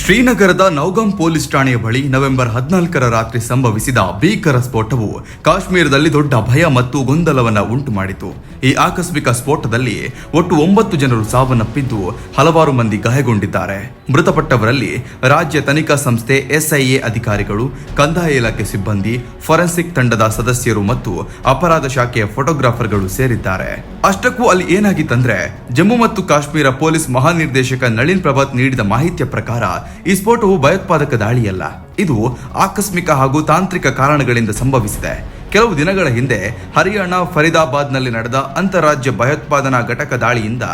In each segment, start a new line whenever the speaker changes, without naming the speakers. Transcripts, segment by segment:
ಶ್ರೀನಗರದ ನೌಗಾಂ ಪೊಲೀಸ್ ಠಾಣೆಯ ಬಳಿ ನವೆಂಬರ್ 14ರ ರಾತ್ರಿ ಸಂಭವಿಸಿದ ಭೀಕರ ಸ್ಫೋಟವು ಕಾಶ್ಮೀರದಲ್ಲಿ ದೊಡ್ಡ ಭಯ ಮತ್ತು ಗೊಂದಲವನ್ನು ಉಂಟು ಮಾಡಿತು. ಈ ಆಕಸ್ಮಿಕ ಸ್ಫೋಟದಲ್ಲಿ ಒಟ್ಟು 9 ಜನರು ಸಾವನ್ನಪ್ಪಿದ್ದು ಹಲವಾರು ಮಂದಿ ಗಾಯಗೊಂಡಿದ್ದಾರೆ. ಮೃತಪಟ್ಟವರಲ್ಲಿ ರಾಜ್ಯ ತನಿಖಾ ಸಂಸ್ಥೆ SIA ಅಧಿಕಾರಿಗಳು, ಕಂದಾಯ ಇಲಾಖೆ ಸಿಬ್ಬಂದಿ, ಫೋರೆನ್ಸಿಕ್ ತಂಡದ ಸದಸ್ಯರು ಮತ್ತು ಅಪರಾಧ ಶಾಖೆಯ ಫೋಟೋಗ್ರಾಫರ್ಗಳು ಸೇರಿದ್ದಾರೆ. ಅಷ್ಟಕ್ಕೂ ಅಲ್ಲಿ ಏನಾಗಿತ್ತಂದ್ರೆ, ಜಮ್ಮು ಮತ್ತು ಕಾಶ್ಮೀರ ಪೊಲೀಸ್ ಮಹಾನಿರ್ದೇಶಕ ನಳಿನ್ ಪ್ರಭಾತ್ ನೀಡಿದ ಮಾಹಿತಿಯ ಪ್ರಕಾರ ಈ ಸ್ಫೋಟವು ಭಯೋತ್ಪಾದಕ ದಾಳಿಯಲ್ಲ, ಇದು ಆಕಸ್ಮಿಕ ಹಾಗೂ ತಾಂತ್ರಿಕ ಕಾರಣಗಳಿಂದ ಸಂಭವಿಸಿದೆ. ಕೆಲವು ದಿನಗಳ ಹಿಂದೆ ಹರಿಯಾಣ ಫರೀದಾಬಾದ್ನಲ್ಲಿ ನಡೆದ ಅಂತಾರಾಜ್ಯ ಭಯೋತ್ಪಾದನಾ ಘಟಕ ದಾಳಿಯಿಂದ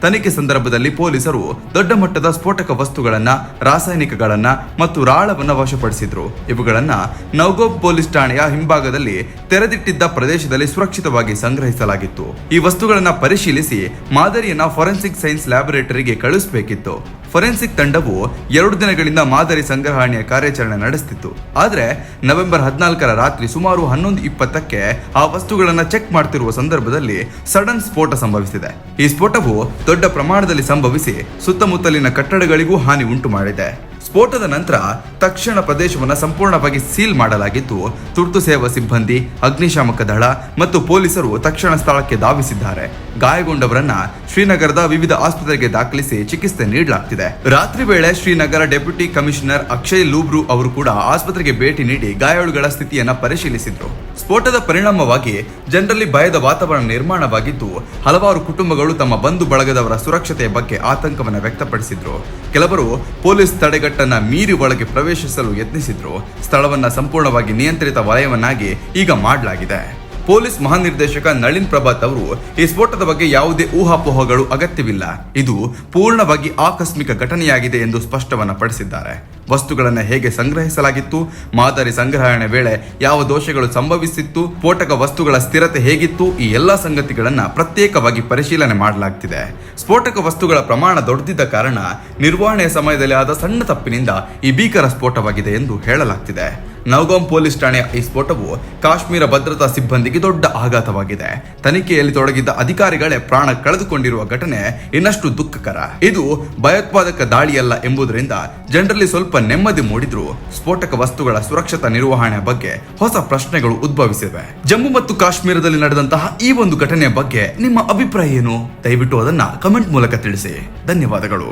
ತನಿಖೆ ಸಂದರ್ಭದಲ್ಲಿ ಪೊಲೀಸರು ದೊಡ್ಡ ಮಟ್ಟದ ಸ್ಫೋಟಕ ವಸ್ತುಗಳನ್ನ, ರಾಸಾಯನಿಕಗಳನ್ನ ಮತ್ತು ರಾಳವನ್ನ ವಶಪಡಿಸಿದ್ರು. ಇವುಗಳನ್ನ ನೌಗಾಂ ಪೊಲೀಸ್ ಠಾಣೆಯ ಹಿಂಭಾಗದಲ್ಲಿ ತೆರೆದಿಟ್ಟಿದ್ದ ಪ್ರದೇಶದಲ್ಲಿ ಸುರಕ್ಷಿತವಾಗಿ ಸಂಗ್ರಹಿಸಲಾಗಿತ್ತು. ಈ ವಸ್ತುಗಳನ್ನ ಪರಿಶೀಲಿಸಿ ಮಾದರಿಯನ್ನ ಫೋರೆನ್ಸಿಕ್ ಸೈನ್ಸ್ ಲ್ಯಾಬೊರೇಟರಿಗೆ ಕಳುಹಿಸಬೇಕಿತ್ತು. ಫೋರೆನ್ಸಿಕ್ ತಂಡವು 2 ದಿನಗಳಿಂದ ಮಾದರಿ ಸಂಗ್ರಹಣೆಯ ಕಾರ್ಯಾಚರಣೆ ನಡೆಸುತ್ತಿತ್ತು. ಆದರೆ ನವೆಂಬರ್ 14ರ ರಾತ್ರಿ ಸುಮಾರು 11:20ಕ್ಕೆ ಆ ವಸ್ತುಗಳನ್ನು ಚೆಕ್ ಮಾಡ್ತಿರುವ ಸಂದರ್ಭದಲ್ಲಿ ಸಡನ್ ಸ್ಫೋಟ ಸಂಭವಿಸಿದೆ. ಈ ಸ್ಫೋಟವು ದೊಡ್ಡ ಪ್ರಮಾಣದಲ್ಲಿ ಸಂಭವಿಸಿ ಸುತ್ತಮುತ್ತಲಿನ ಕಟ್ಟಡಗಳಿಗೂ ಹಾನಿ ಉಂಟು ಮಾಡಿದೆ. ಸ್ಫೋಟದ ನಂತರ ತಕ್ಷಣ ಪ್ರದೇಶವನ್ನು ಸಂಪೂರ್ಣವಾಗಿ ಸೀಲ್ ಮಾಡಲಾಗಿದ್ದು, ತುರ್ತು ಸೇವಾ ಸಿಬ್ಬಂದಿ, ಅಗ್ನಿಶಾಮಕ ದಳ ಮತ್ತು ಪೊಲೀಸರು ತಕ್ಷಣ ಸ್ಥಳಕ್ಕೆ ಧಾವಿಸಿದ್ದಾರೆ. ಗಾಯಗೊಂಡವರನ್ನ ಶ್ರೀನಗರದ ವಿವಿಧ ಆಸ್ಪತ್ರೆಗೆ ದಾಖಲಿಸಿ ಚಿಕಿತ್ಸೆ ನೀಡಲಾಗ್ತಿದೆ. ರಾತ್ರಿ ವೇಳೆ ಶ್ರೀನಗರ ಡೆಪ್ಯೂಟಿ ಕಮಿಷನರ್ ಅಕ್ಷಯ್ ಲೂಬ್ರು ಅವರು ಕೂಡ ಆಸ್ಪತ್ರೆಗೆ ಭೇಟಿ ನೀಡಿ ಗಾಯಾಳುಗಳ ಸ್ಥಿತಿಯನ್ನ ಪರಿಶೀಲಿಸಿದ್ರು. ಸ್ಫೋಟದ ಪರಿಣಾಮವಾಗಿ ಜನರಲ್ಲಿ ಭಯದ ವಾತಾವರಣ ನಿರ್ಮಾಣವಾಗಿದ್ದು, ಹಲವಾರು ಕುಟುಂಬಗಳು ತಮ್ಮ ಬಂಧು ಬಳಗದವರ ಸುರಕ್ಷತೆಯ ಬಗ್ಗೆ ಆತಂಕವನ್ನು ವ್ಯಕ್ತಪಡಿಸಿದ್ರು. ಕೆಲವರು ಪೊಲೀಸ್ ತಡೆಗಟ್ಟನ್ನ ಮೀರಿ ಒಳಗೆ ಪ್ರವೇಶಿಸಲು ಯತ್ನಿಸಿದ್ರು. ಸ್ಥಳವನ್ನ ಸಂಪೂರ್ಣವಾಗಿ ನಿಯಂತ್ರಿತ ವಲಯವನ್ನಾಗಿ ಈಗ ಮಾಡಲಾಗಿದೆ. ಪೊಲೀಸ್ ಮಹಾನಿರ್ದೇಶಕ ನಳಿನ್ ಪ್ರಭಾತ್ ಅವರು ಈ ಸ್ಫೋಟದ ಬಗ್ಗೆ ಯಾವುದೇ ಊಹಾಪೋಹಗಳು ಅಗತ್ಯವಿಲ್ಲ, ಇದು ಪೂರ್ಣವಾಗಿ ಆಕಸ್ಮಿಕ ಘಟನೆಯಾಗಿದೆ ಎಂದು ಸ್ಪಷ್ಟವನ್ನ ಪಡಿಸಿದ್ದಾರೆ. ವಸ್ತುಗಳನ್ನು ಹೇಗೆ ಸಂಗ್ರಹಿಸಲಾಗಿತ್ತು, ಮಾದರಿ ಸಂಗ್ರಹಣೆ ವೇಳೆ ಯಾವ ದೋಷಗಳು ಸಂಭವಿಸಿತ್ತು, ಸ್ಫೋಟಕ ವಸ್ತುಗಳ ಸ್ಥಿರತೆ ಹೇಗಿತ್ತು, ಈ ಎಲ್ಲಾ ಸಂಗತಿಗಳನ್ನ ಪ್ರತ್ಯೇಕವಾಗಿ ಪರಿಶೀಲನೆ ಮಾಡಲಾಗ್ತಿದೆ. ಸ್ಫೋಟಕ ವಸ್ತುಗಳ ಪ್ರಮಾಣ ದೊಡ್ಡದಿದ್ದ ಕಾರಣ ನಿರ್ವಹಣೆಯ ಸಮಯದಲ್ಲಿ ಆದ ಸಣ್ಣ ತಪ್ಪಿನಿಂದ ಈ ಭೀಕರ ಸ್ಫೋಟವಾಗಿದೆ ಎಂದು ಹೇಳಲಾಗ್ತಿದೆ. ನೌಗಾಂ ಪೊಲೀಸ್ ಠಾಣೆಯ ಈ ಸ್ಫೋಟವು ಕಾಶ್ಮೀರ ಭದ್ರತಾ ಸಿಬ್ಬಂದಿಗೆ ದೊಡ್ಡ ಆಘಾತವಾಗಿದೆ. ತನಿಖೆಯಲ್ಲಿ ತೊಡಗಿದ್ದ ಅಧಿಕಾರಿಗಳೇ ಪ್ರಾಣ ಕಳೆದುಕೊಂಡಿರುವ ಘಟನೆ ಇನ್ನಷ್ಟು ದುಃಖಕರ. ಇದು ಭಯೋತ್ಪಾದಕ ದಾಳಿಯಲ್ಲ ಎಂಬುದರಿಂದ ಜನರಲ್ಲಿ ಸ್ವಲ್ಪ ನೆಮ್ಮದಿ ಮೂಡಿದ್ರು, ಸ್ಫೋಟಕ ವಸ್ತುಗಳ ಸುರಕ್ಷತಾ ನಿರ್ವಹಣೆ ಬಗ್ಗೆ ಹೊಸ ಪ್ರಶ್ನೆಗಳು ಉದ್ಭವಿಸಿವೆ. ಜಮ್ಮು ಮತ್ತು ಕಾಶ್ಮೀರದಲ್ಲಿ ನಡೆದಂತಹ ಈ ಒಂದು ಘಟನೆಯ ಬಗ್ಗೆ ನಿಮ್ಮ ಅಭಿಪ್ರಾಯ ಏನು? ದಯವಿಟ್ಟು ಅದನ್ನ ಕಮೆಂಟ್ ಮೂಲಕ ತಿಳಿಸಿ. ಧನ್ಯವಾದಗಳು.